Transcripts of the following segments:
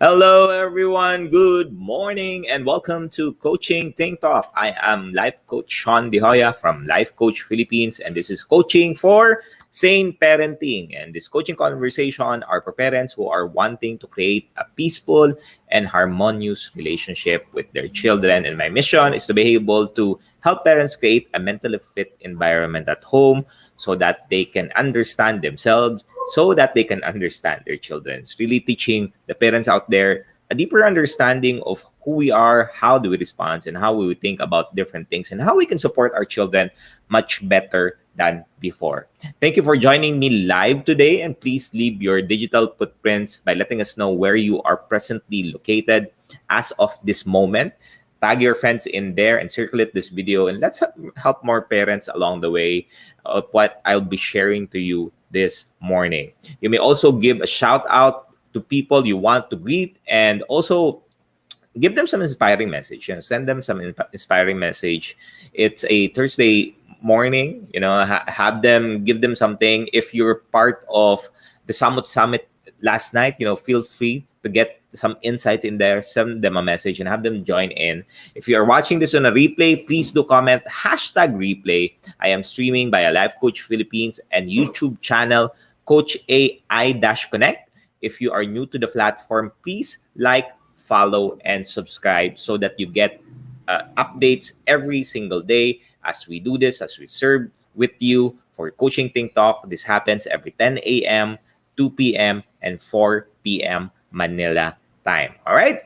Hello, everyone. Good morning and welcome to Coaching Think Talk. I am Life Coach Shaun from Life Coach Philippines, and this is coaching for sane parenting. And this coaching conversation are for parents who are wanting to create a peaceful and harmonious relationship with their children. And my mission is to be able to help parents create a mentally fit environment at home so that they can understand themselves, so that they can understand their children. It's really teaching the parents out there a deeper understanding of who we are, how do we respond, and how we would think about different things, and how we can support our children much better than before. Thank you for joining me live today, and please leave your digital footprints by letting us know where you are presently located as of this moment. Tag your friends in there and circulate this video, and let's help more parents along the way of what I'll be sharing to you this morning. You may also give a shout out to people you want to greet, and also give them some inspiring message. Send them some inspiring message. It's a Thursday morning. Have them, give them something. If you're part of the Summit last night, feel free to get some insights in there. Send them a message and have them join in. If you are watching this on a replay, please do comment #replay. I am streaming by a Life Coach Philippines and YouTube channel, Coach AI-Connect. If you are new to the platform, please like, follow, and subscribe so that you get updates every single day as we do this, as we serve with you for Coaching Think Talk. This happens every 10 a.m., 2 p.m., and 4 p.m. Manila time. All right?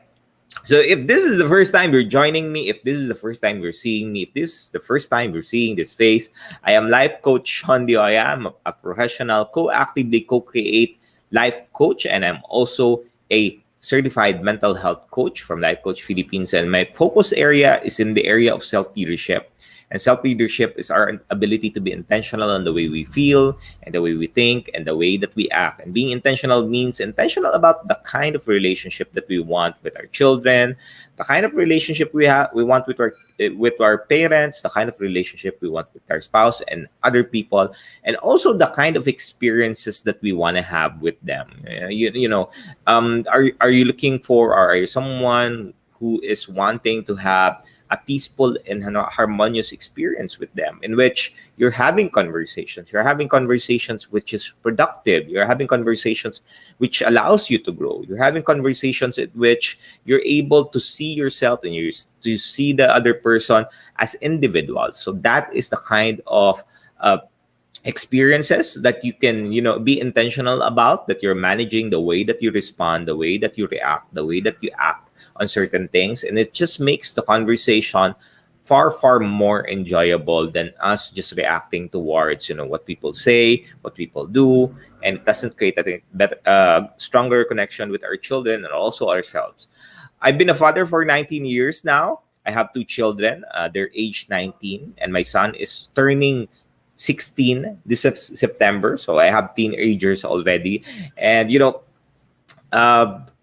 So if this is the first time you're joining me, if this is the first time you're seeing me, if this is the first time you're seeing this face, I am Life Coach Shaun. I'm a professional actively co-create life coach, and I'm also a certified mental health coach from Life Coach Philippines. And my focus area is in the area of self-leadership. And self-leadership is our ability to be intentional on the way we feel and the way we think and the way that we act. And being intentional means intentional about the kind of relationship that we want with our children, the kind of relationship we want with our parents, the kind of relationship we want with our spouse and other people, and also the kind of experiences that we want to have with them. Are you looking for, or are you someone who is wanting to have a peaceful and harmonious experience with them, in which you're having conversations which is productive, you're having conversations which allows you to grow, you're having conversations in which you're able to see yourself and to see the other person as individuals. So that is the kind of experiences that you can be intentional about, that you're managing the way that you respond, the way that you react, the way that you act on certain things. And it just makes the conversation far more enjoyable than us just reacting towards what people say, what people do. And it doesn't create a better, stronger connection with our children and also ourselves. I've been a father for 19 years now. I have two children. They're age 19, and my son is turning 16 this September. So I have teenagers already. And,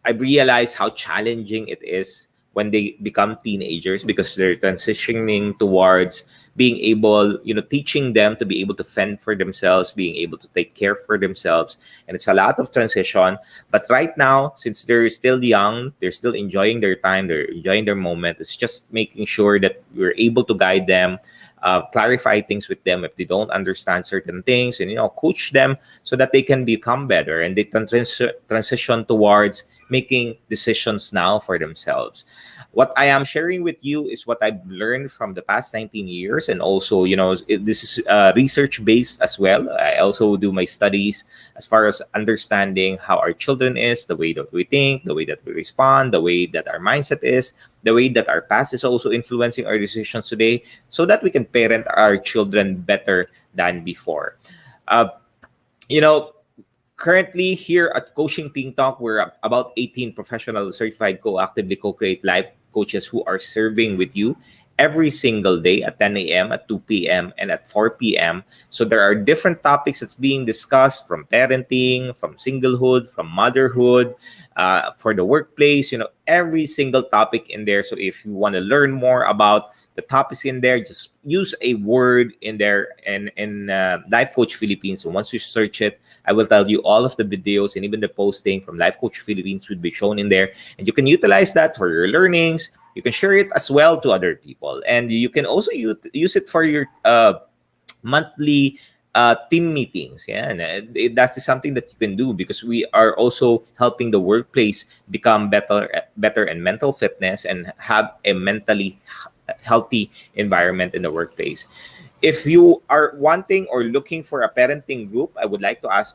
I realized how challenging it is when they become teenagers, because they're transitioning towards being able, teaching them to be able to fend for themselves, being able to take care for themselves. And it's a lot of transition. But right now, since they're still young, they're still enjoying their time, they're enjoying their moment. It's just making sure that we're able to guide them, clarify things with them if they don't understand certain things, and coach them so that they can become better and they can transition towards making decisions now for themselves. What I am sharing with you is what I've learned from the past 19 years. And also, this is research based as well. I also do my studies as far as understanding how our children is, the way that we think, the way that we respond, the way that our mindset is, the way that our past is also influencing our decisions today, so that we can parent our children better than before. Uh, you know, Currently here at Coaching Think Talk, we're about 18 professional certified actively co-create life coaches who are serving with you every single day at 10 a.m., at 2 p.m., and at 4 p.m. So there are different topics that's being discussed, from parenting, from singlehood, from motherhood, for the workplace, every single topic in there. So if you want to learn more about the topics in there. Just use a word in there in Life Coach Philippines. So once you search it, I will tell you all of the videos and even the posting from Life Coach Philippines will be shown in there, and you can utilize that for your learnings. You can share it as well to other people, and you can also use it for your monthly team meetings. Yeah, and that is something that you can do because we are also helping the workplace become better in mental fitness and have a mentally healthy environment in the workplace. If you are wanting or looking for a parenting group, I would like to ask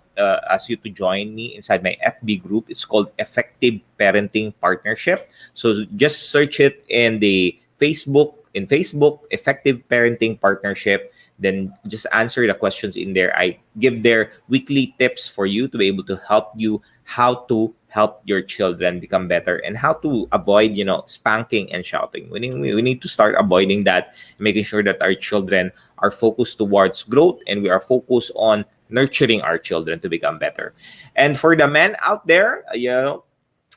you to join me inside my FB group. It's called Effective Parenting Partnership. So just search it in the Facebook. In Facebook, Effective Parenting Partnership. Then just answer the questions in there. I give their weekly tips for you to be able to help you how to help your children become better and how to avoid, spanking and shouting. We need to start avoiding that, making sure that our children are focused towards growth and we are focused on nurturing our children to become better. And for the men out there,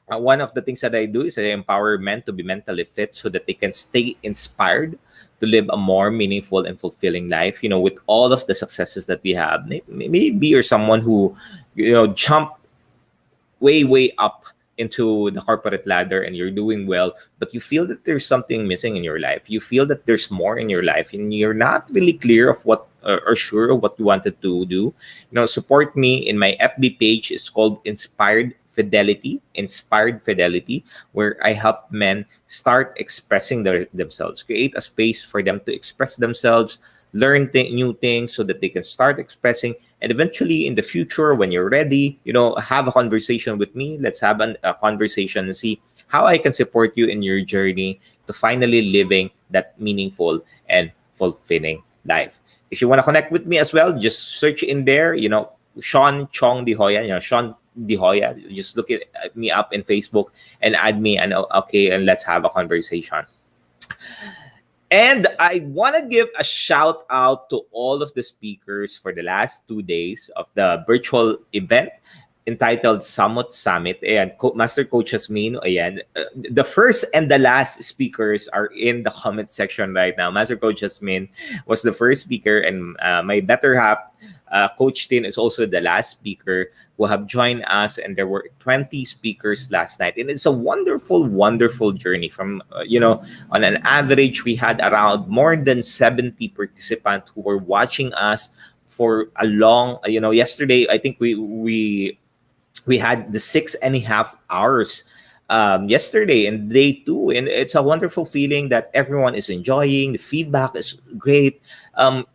one of the things that I do is I empower men to be mentally fit so that they can stay inspired to live a more meaningful and fulfilling life. With all of the successes that we have, maybe you're someone who, jumped way up into the corporate ladder and you're doing well, but you feel that there's something missing in your life. You feel that there's more in your life and you're not really clear of what or sure of what you wanted to do. Support me in my FB page. It's called Inspired Fidelity, where I help men start expressing themselves, create a space for them to express themselves, learn new things so that they can start expressing. And eventually in the future, when you're ready, have a conversation with me. Let's have a conversation and see how I can support you in your journey to finally living that meaningful and fulfilling life. If you want to connect with me as well, just search in there, Shaun Chong De Hoya, Shaun De Hoya. Just look at me up in Facebook and add me, and okay, and let's have a conversation. And I want to give a shout out to all of the speakers for the last 2 days of the virtual event entitled Summit. And Master Coach Jasmine, ayan, the first and the last speakers are in the comment section right now. Master Coach Jasmine was the first speaker, and my better half, Coach Tin, is also the last speaker who have joined us, and there were 20 speakers last night. And it's a wonderful journey from, on an average, we had around more than 70 participants who were watching us for a long, yesterday, I think we had the 6.5 hours yesterday and day 2, and it's a wonderful feeling that everyone is enjoying. The feedback is great.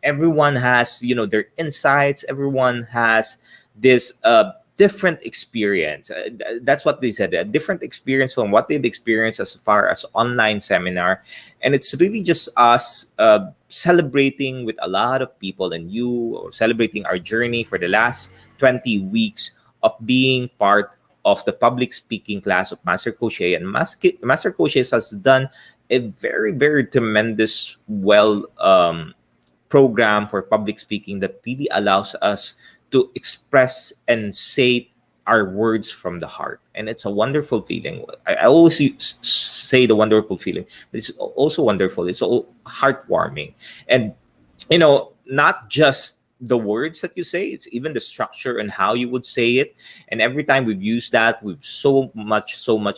Everyone has their insights. Everyone has this different experience. That's what they said, a different experience from what they've experienced as far as online seminar. And it's really just us celebrating with a lot of people and you, or celebrating our journey for the last 20 weeks of being part of the public speaking class of Master Coach. And Master Coach has done a very tremendous program for public speaking that really allows us to express and say our words from the heart. And it's a wonderful feeling. I always say the wonderful feeling, but it's also wonderful. It's so heartwarming. And, not just the words that you say, it's even the structure and how you would say it. And every time we've used that, we've so much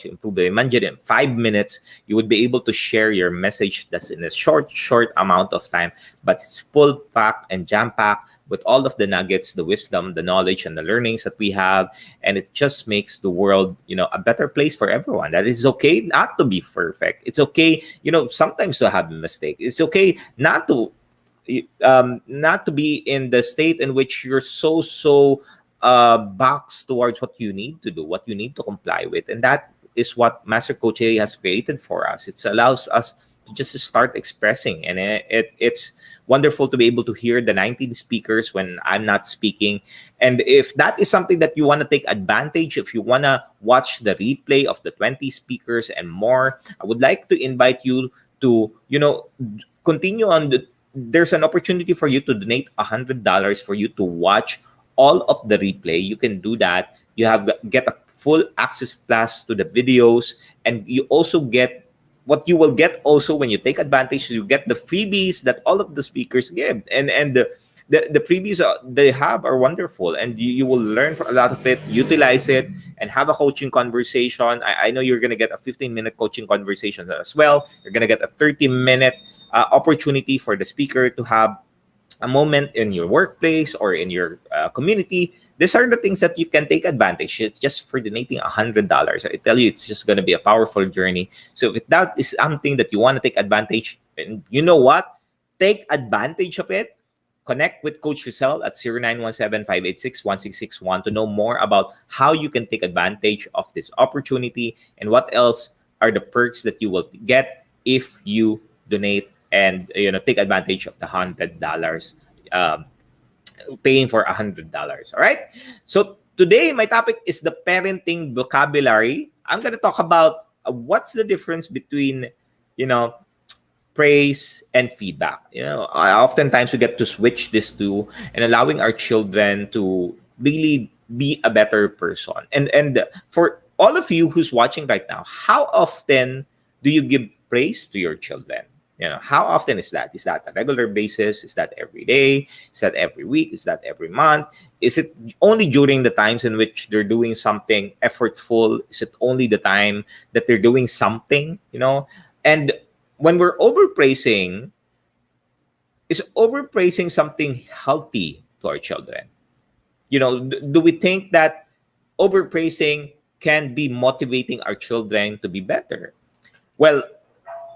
improved. Imagine in 5 minutes, you would be able to share your message that's in a short amount of time, but it's full packed and jam packed with all of the nuggets, the wisdom, the knowledge, and the learnings that we have. And it just makes the world, a better place for everyone. That it's okay not to be perfect. It's okay, sometimes to have a mistake. It's okay not to be in the state in which you're so boxed towards what you need to do, what you need to comply with. And that is what Master Coach has created for us. It allows us to just start expressing. And it's wonderful to be able to hear the 19 speakers when I'm not speaking. And if that is something that you want to take advantage, if you want to watch the replay of the 20 speakers and more, I would like to invite you to, continue on there's an opportunity for you to donate $100 for you to watch all of the replay. You can do that. You get a full access pass to the videos, and you also get what you will get also when you take advantage, you get the freebies that all of the speakers give, and the freebies they have are wonderful, and you will learn a lot of it, utilize it, and have a coaching conversation. I know you're going to get a 15-minute coaching conversation as well. You're going to get a 30-minute opportunity for the speaker to have a moment in your workplace or in your community. These are the things that you can take advantage. It's just for donating $100. I tell you, it's just going to be a powerful journey. So if that is something that you want to take advantage, and you know what, take advantage of it. Connect with Coach Rizal at 0917-586-1661 to know more about how you can take advantage of this opportunity and what else are the perks that you will get if you donate and take advantage of the $100, paying for $100. All right. So today my topic is the parenting vocabulary. I'm going to talk about what's the difference between praise and feedback. Oftentimes we get to switch these two and allowing our children to really be a better person. And for all of you who's watching right now, how often do you give praise to your children? How often is that? Is that a regular basis? Is that every day? Is that every week? Is that every month? Is it only during the times in which they're doing something effortful? Is it only the time that they're doing something? And when we're overpraising, is overpraising something healthy to our children? Do we think that overpraising can be motivating our children to be better? Well,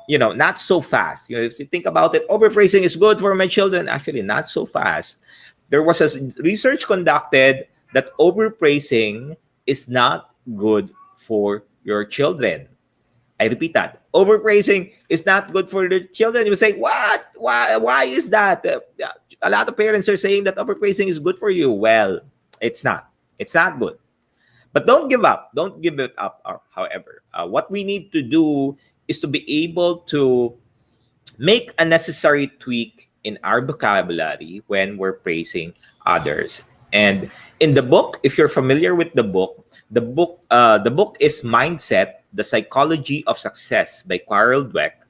not so fast. If you think about it, overpraising is good for my children. Actually, not so fast. There was a research conducted that overpraising is not good for your children. I repeat that. Overpraising is not good for the children. You say, what? Why is that? A lot of parents are saying that overpraising is good for you. Well, it's not. It's not good. But don't give up. Don't give it up, however. What we need to do is to be able to make a necessary tweak in our vocabulary when we're praising others. And in the book, if you're familiar with the book is Mindset: The Psychology of Success by Carol Dweck.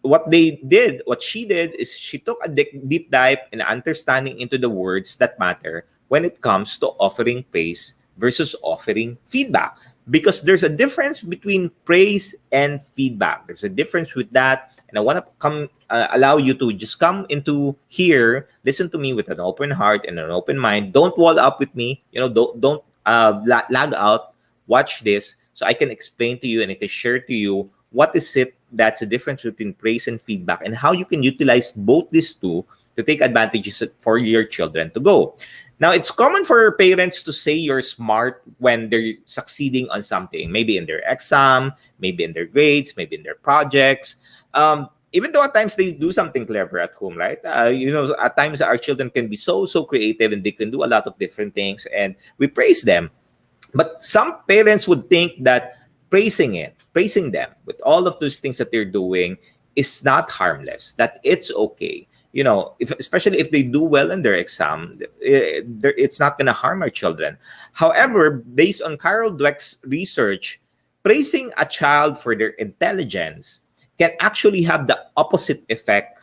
What she did is she took a deep dive in understanding into the words that matter when it comes to offering praise versus offering feedback. Because there's a difference between praise and feedback. There's a difference with that. And I want to allow you to just come into here, listen to me with an open heart and an open mind. Don't wall up with me. Don't lag out. Watch this so I can explain to you and I can share to you what is it that's the difference between praise and feedback and how you can utilize both these two to take advantages for your children to go. Now, it's common for parents to say you're smart when they're succeeding on something, maybe in their exam, maybe in their grades, maybe in their projects. Even though at times they do something clever at home, right? At times our children can be so creative and they can do a lot of different things and we praise them. But some parents would think that praising them with all of those things that they're doing is not harmless, that it's okay. Especially if they do well in their exam, it's not going to harm our children. However, based on Carol Dweck's research, praising a child for their intelligence can actually have the opposite effect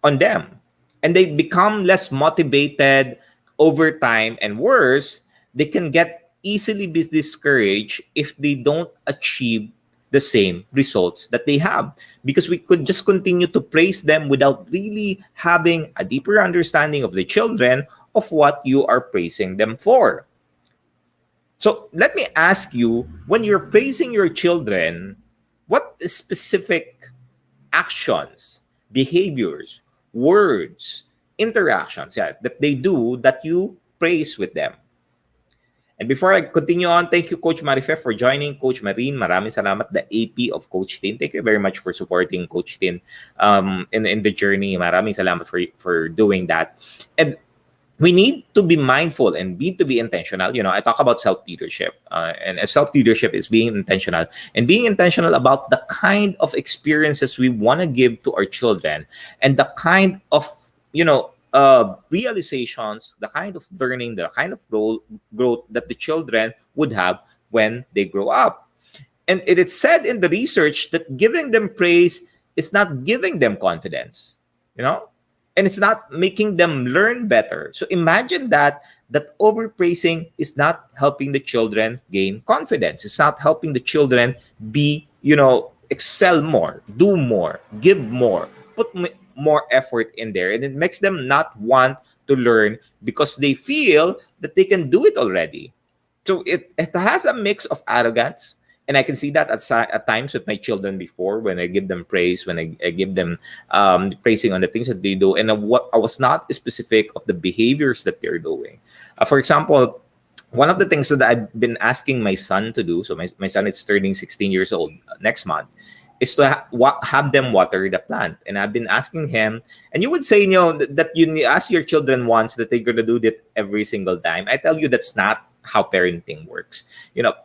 on them. And they become less motivated over time. And worse, they can get easily be discouraged if they don't achieve the same results that they have, because we could just continue to praise them without really having a deeper understanding of the children of what you are praising them for. So let me ask you, when you're praising your children, what specific actions, behaviors, words, interactions that they do that you praise with them? And before I continue on, thank you, Coach Marife, for joining. Coach Marine, maraming salamat, the AP of Coach Tin. Thank you very much for supporting Coach Tin in the journey. Maraming salamat for doing that. And we need to be mindful and need to be intentional. I talk about self-leadership. And self-leadership is being intentional. And being intentional about the kind of experiences we want to give to our children and the kind of, realizations, the kind of learning, the kind of growth that the children would have when they grow up. And it is said in the research that giving them praise is not giving them confidence, you know, and it's not making them learn better. So imagine that overpraising is not helping the children gain confidence. It's not helping the children be, excel more, do more, give more, put more effort in there, and it makes them not want to learn because they feel that they can do it already. So it has a mix of arrogance. And I can see that at times with my children before, when I give them praise, when I give them praising on the things that they do, and what I was not specific of the behaviors that they're doing. For example, one of the things that I've been asking my son to do, so my son is turning 16 years old next month, is to have them water the plant. And I've been asking him, and you would say, that you ask your children once that they're going to do that every single time. I tell you, that's not how parenting works.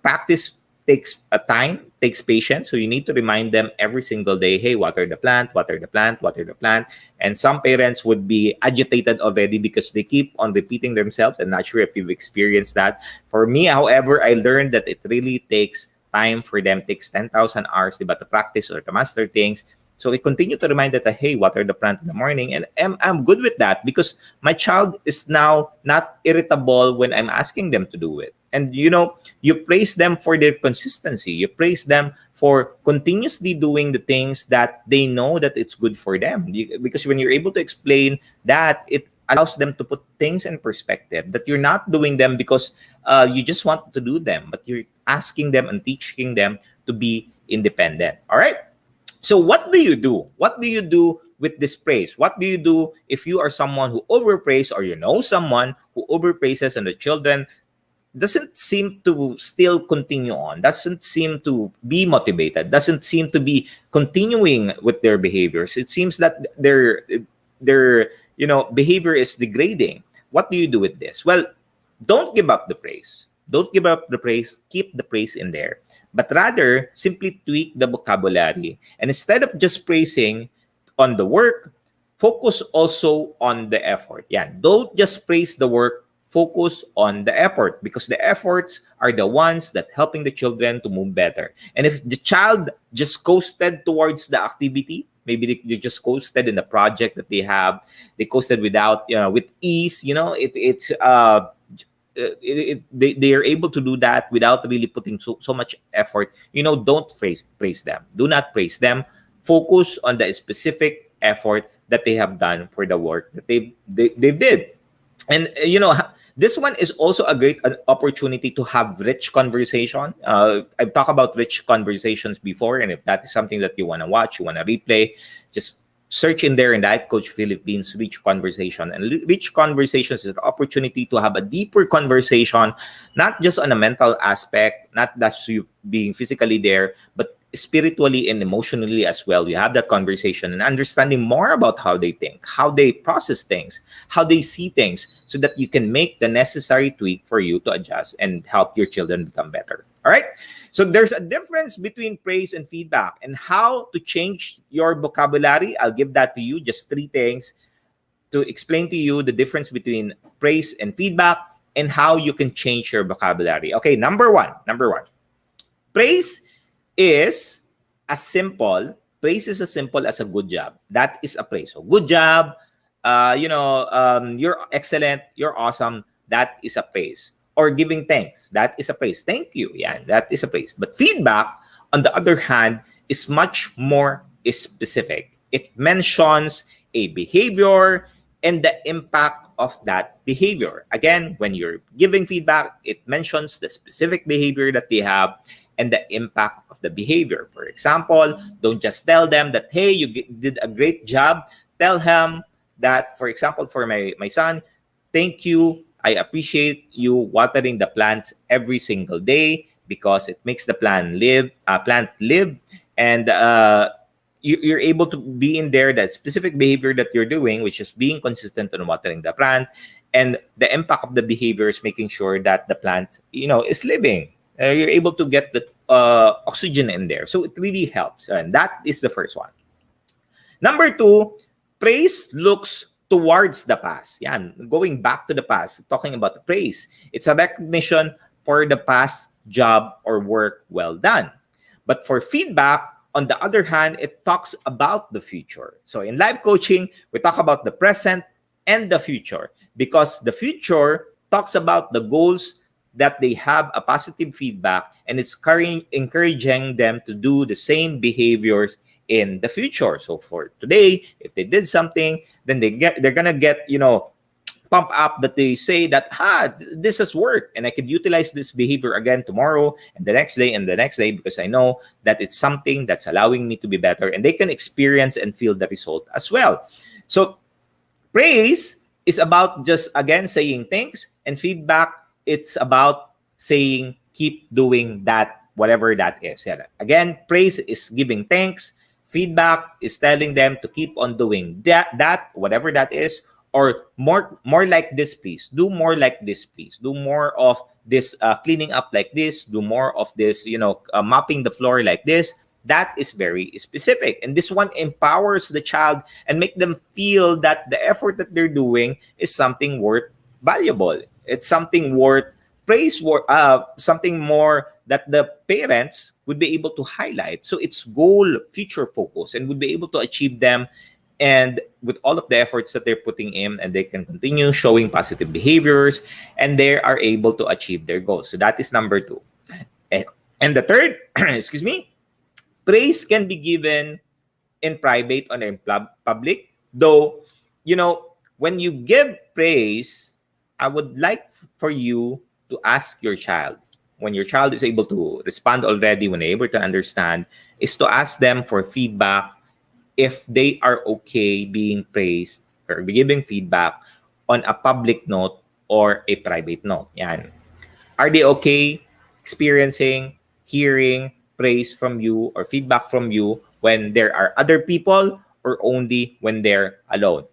Practice takes a time, takes patience. So you need to remind them every single day, hey, water the plant, water the plant, water the plant. And some parents would be agitated already because they keep on repeating themselves. I'm not sure if you've experienced that. For me, however, I learned that it really takes time for them, takes 10,000 hours, diba, to practice or to master things. So I continue to remind that, hey, water the plant in the morning. And I'm good with that because my child is now not irritable when I'm asking them to do it. And, you praise them for their consistency. You praise them for continuously doing the things that they know that it's good for them. Because when you're able to explain that, it allows them to put things in perspective, that you're not doing them because you just want to do them, but you're asking them and teaching them to be independent. All right? So what do you do? What do you do with this praise? What do you do if you are someone who overpraise, or you know someone who overpraises and the children doesn't seem to still continue on, doesn't seem to be motivated, doesn't seem to be continuing with their behaviors? It seems that their behavior is degrading. What do you do with this? Well, don't give up the praise. Don't give up the praise. Keep the praise in there. But rather, simply tweak the vocabulary. And instead of just praising on the work, focus also on the effort. Yeah, don't just praise the work. Focus on the effort, because the efforts are the ones that helping the children to move better. And if the child just coasted towards the activity, maybe they just coasted in the project that they coasted without, with ease, they are able to do that without really putting so much effort. Don't praise them. Do not praise them. Focus on the specific effort that they have done for the work that they did. And this one is also a great opportunity to have rich conversation. I've talked about rich conversations before, and if that is something that you want to watch, you want to replay, just search in there in Life Coach Philippines, Rich Conversation. And Rich Conversations is an opportunity to have a deeper conversation, not just on a mental aspect, not just you being physically there, but spiritually and emotionally as well. You have that conversation and understanding more about how they think, how they process things, how they see things, so that you can make the necessary tweak for you to adjust and help your children become better. All right. So there's a difference between praise and feedback, and how to change your vocabulary. I'll give that to you, just 3 things to explain to you the difference between praise and feedback and how you can change your vocabulary. Okay, number one. Praise is as simple as a good job. That is a praise. So good job, you're excellent, you're awesome. That is a praise. Or giving thanks, that is a praise. Thank you, yeah, that is a praise. But feedback, on the other hand, is much more specific. It mentions a behavior and the impact of that behavior. Again, when you're giving feedback, it mentions the specific behavior that they have and the impact of the behavior. For example, don't just tell them that, hey, you did a great job. Tell him that, for example, for my son, thank you. I appreciate you watering the plants every single day because it makes the plant live. And you're able to be in there that specific behavior that you're doing, which is being consistent on watering the plant, and the impact of the behavior is making sure that the plant, is living. You're able to get the oxygen in there, so it really helps, and that is the first one. Number 2, praise looks towards the past. Yeah, going back to the past, talking about the praise. It's a recognition for the past job or work well done. But for feedback, on the other hand, it talks about the future. So in life coaching, we talk about the present and the future, because the future talks about the goals that they have a positive feedback, and it's encouraging them to do the same behaviors in the future. So for today, if they did something, then they're gonna get, pump up, that they say that, this has worked and I could utilize this behavior again tomorrow and the next day and the next day, because I know that it's something that's allowing me to be better, and they can experience and feel the result as well. So praise is about just, again, saying thanks, and feedback, it's about saying keep doing that, whatever that is. Yeah. Again, praise is giving thanks. Feedback is telling them to keep on doing that whatever that is, or more like this, please. Do more like this, please. Do more of this, cleaning up like this. Do more of this, mopping the floor like this. That is very specific. And this one empowers the child and make them feel that the effort that they're doing is something worth valuable. It's something worth praise, something more that the parents would be able to highlight. So it's goal future focus and would be able to achieve them, and with all of the efforts that they're putting in, and they can continue showing positive behaviors, and they are able to achieve their goals. So that is number 2. And the third, excuse me, praise can be given in private or in public. Though, when you give praise, I would like for you to ask your child, when your child is able to respond already, when they're able to understand, is to ask them for feedback if they are okay being praised or giving feedback on a public note or a private note. Yan. Are they okay experiencing, hearing praise from you or feedback from you when there are other people, or only when they're alone?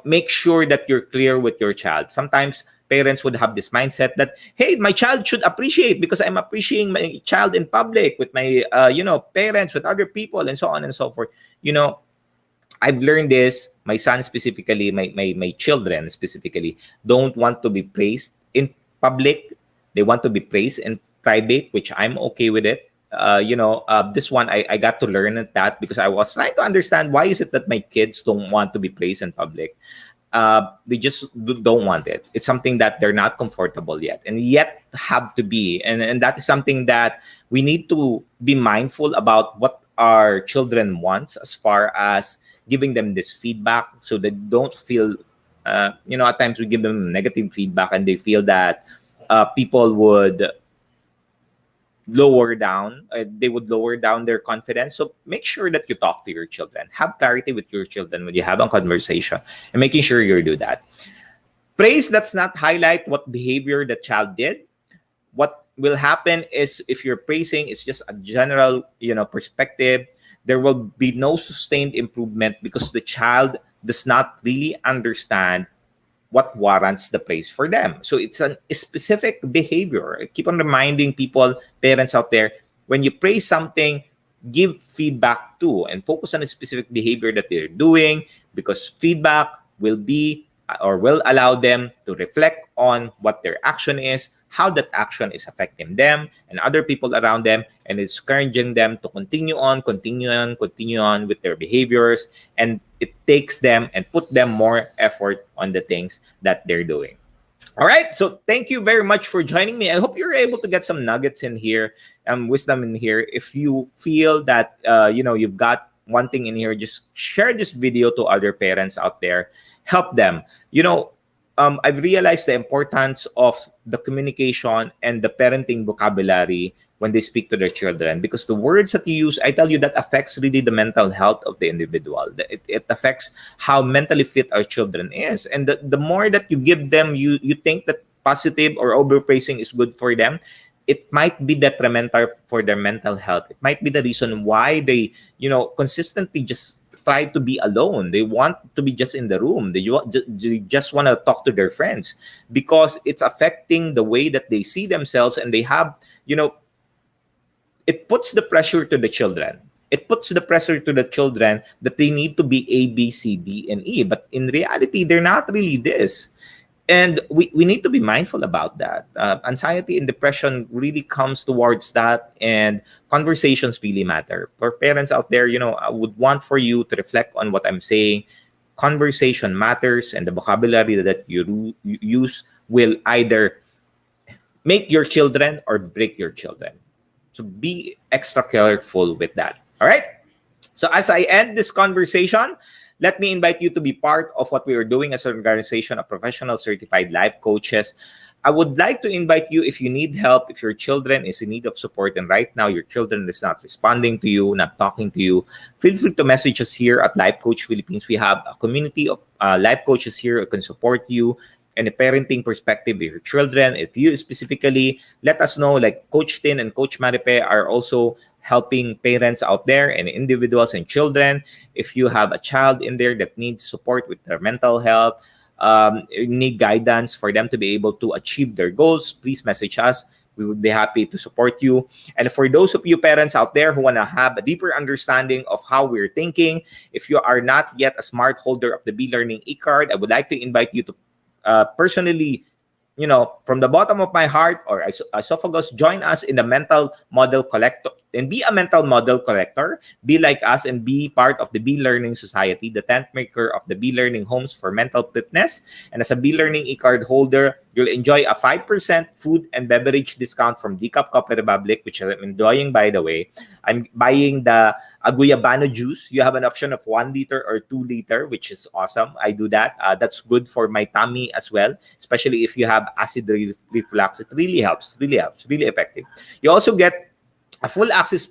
Make sure that you're clear with your child. Sometimes parents would have this mindset that, hey, my child should appreciate because I'm appreciating my child in public with my, parents, with other people, and so on and so forth. I've learned this. My son specifically, my children specifically, don't want to be praised in public. They want to be praised in private, which I'm okay with it. This one, I got to learn that because I was trying to understand why is it that my kids don't want to be praised in public. They just don't want it. It's something that they're not comfortable yet, and yet have to be. And that is something that we need to be mindful about, what our children want as far as giving them this feedback, so they don't feel, at times we give them negative feedback and they feel that people would they would lower down their confidence. So make sure that you talk to your children. Have clarity with your children when you have a conversation, and making sure you do that. Praise does not highlight what behavior the child did. What will happen is, if you're praising, it's just a general, perspective. There will be no sustained improvement because the child does not really understand what warrants the praise for them. So it's a specific behavior. I keep on reminding people, parents out there, when you praise something, give feedback too, and focus on a specific behavior that they're doing, because feedback will allow them to reflect on what their action is, how that action is affecting them and other people around them, and it's encouraging them to continue on with their behaviors, and it takes them and put them more effort on the things that they're doing. All right, so thank you very much for joining me. I hope you're able to get some nuggets in here, wisdom in here. If you feel that you've got one thing in here, just share this video to other parents out there. Help them. I've realized the importance of the communication and the parenting vocabulary when they speak to their children, because the words that you use, I tell you, that affects really the mental health of the individual. It affects how mentally fit our children is. And the more that you give them, you think that positive or overpraising is good for them, it might be detrimental for their mental health. It might be the reason why they, consistently just try to be alone. They want to be just in the room. They just want to talk to their friends, because it's affecting the way that they see themselves, and they have, it puts the pressure to the children. It puts the pressure to the children that they need to be A, B, C, D, and E. But in reality, they're not really this. And we need to be mindful about that. Anxiety and depression really comes towards that, and conversations really matter. For parents out there, I would want for you to reflect on what I'm saying. Conversation matters, and the vocabulary that you use will either make your children or break your children. So be extra careful with that. All right. So as I end this conversation, let me invite you to be part of what we are doing as an organization of professional certified life coaches. I would like to invite you, if you need help, if your children is in need of support, and right now your children is not responding to you, not talking to you, feel free to message us here at Life Coach Philippines. We have a community of life coaches here who can support you and a parenting perspective with your children. If you specifically, let us know, like Coach Tin and Coach Maripe are also helping parents out there and individuals and children. If you have a child in there that needs support with their mental health, need guidance for them to be able to achieve their goals, please message us. We would be happy to support you. And for those of you parents out there who want to have a deeper understanding of how we're thinking, if you are not yet a smart holder of the Be Learning e-card, I would like to invite you to personally, from the bottom of my heart or esophagus, join us in the mental model collector and be a mental model collector. Be like us and be part of the Be Learning Society, the tent maker of the Be Learning Homes for Mental Fitness. And as a Be Learning e-card holder, you'll enjoy a 5% food and beverage discount from Decaf Coffee Republic, which I'm enjoying, by the way. I'm buying the Aguyabano juice. You have an option of 1 liter or 2 liter, which is awesome. I do that. That's good for my tummy as well, especially if you have acid reflux. It really helps, really effective. You also get a full access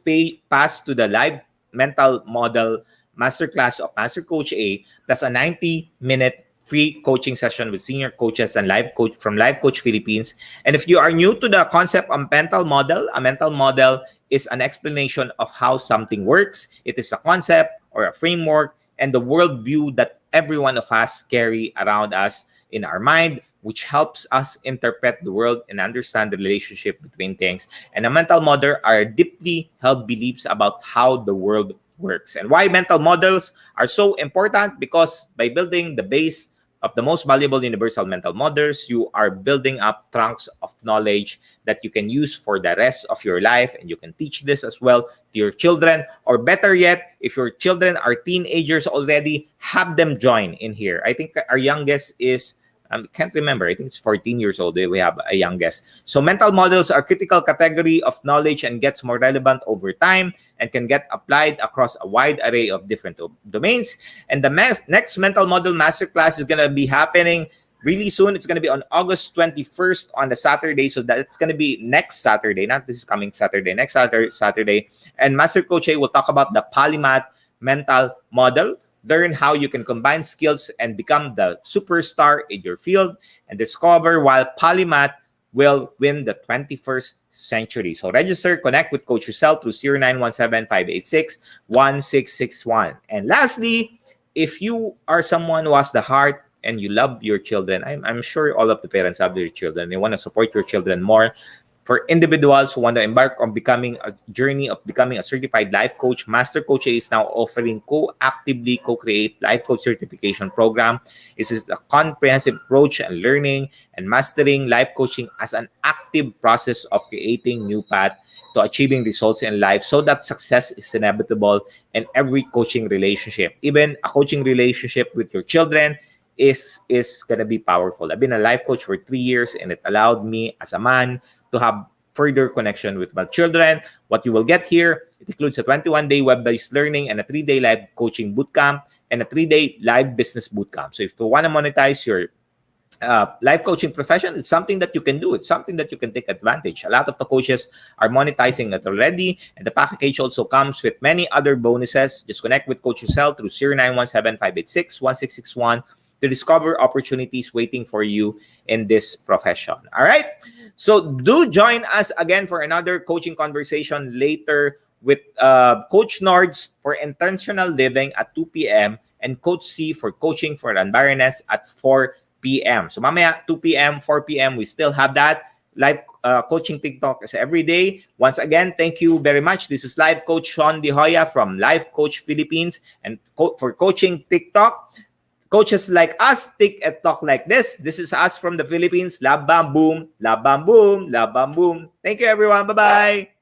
pass to the live mental model masterclass of Master Coach A. That's a 90-minute free coaching session with senior coaches and live coach from Live Coach Philippines. And if you are new to the concept of mental model, a mental model is an explanation of how something works. It is a concept or a framework and the worldview that every one of us carry around us in our mind, which helps us interpret the world and understand the relationship between things. And a mental model are deeply held beliefs about how the world works. And why mental models are so important? Because by building the base of the most valuable universal mental models, you are building up trunks of knowledge that you can use for the rest of your life. And you can teach this as well to your children. Or better yet, if your children are teenagers already, have them join in here. I think our youngest is, I can't remember. I think it's 14 years old. We have a youngest. So mental models are a critical category of knowledge and gets more relevant over time and can get applied across a wide array of different domains. And the next mental model masterclass is going to be happening really soon. It's going to be on August 21st on the Saturday. So that's going to be next Saturday, not this coming Saturday, next Saturday. And Master Coach A will talk about the Polymath mental model. Learn how you can combine skills and become the superstar in your field and discover why Polymath will win the 21st century. So register, connect with Coach Rizal through 0917-586-1661. And lastly, if you are someone who has the heart and you love your children, I'm sure all of the parents have their children. They want to support your children more. For individuals who want to embark on becoming a journey of becoming a certified life coach, Master Coach A is now offering co-actively co-create life coach certification program. This is a comprehensive approach and learning and mastering life coaching as an active process of creating new path to achieving results in life so that success is inevitable in every coaching relationship. Even a coaching relationship with your children is going to be powerful. I've been a life coach for 3 years and it allowed me as a man to have further connection with my children. What you will get here, it includes a 21-day web-based learning and a 3-day live coaching bootcamp and a 3-day live business bootcamp. So if you want to monetize your life coaching profession, it's something that you can do. It's something that you can take advantage. A lot of the coaches are monetizing it already, and the package also comes with many other bonuses. Just connect with Coach Rizal through 0917-586-1661 to discover opportunities waiting for you in this profession. All right? So do join us again for another coaching conversation later with Coach Nords for intentional living at 2 p.m. and Coach C for coaching for environments at 4 p.m. So mamaya 2 p.m., 4 p.m., we still have that. Live coaching TikTok is every day. Once again, thank you very much. This is Live Coach Shaun from Live Coach Philippines and for coaching TikTok. coaches like us think and talk like this. This is us from the Philippines. Lab bam boom, lab bam boom, lab bam boom. Thank you, everyone. Bye-bye.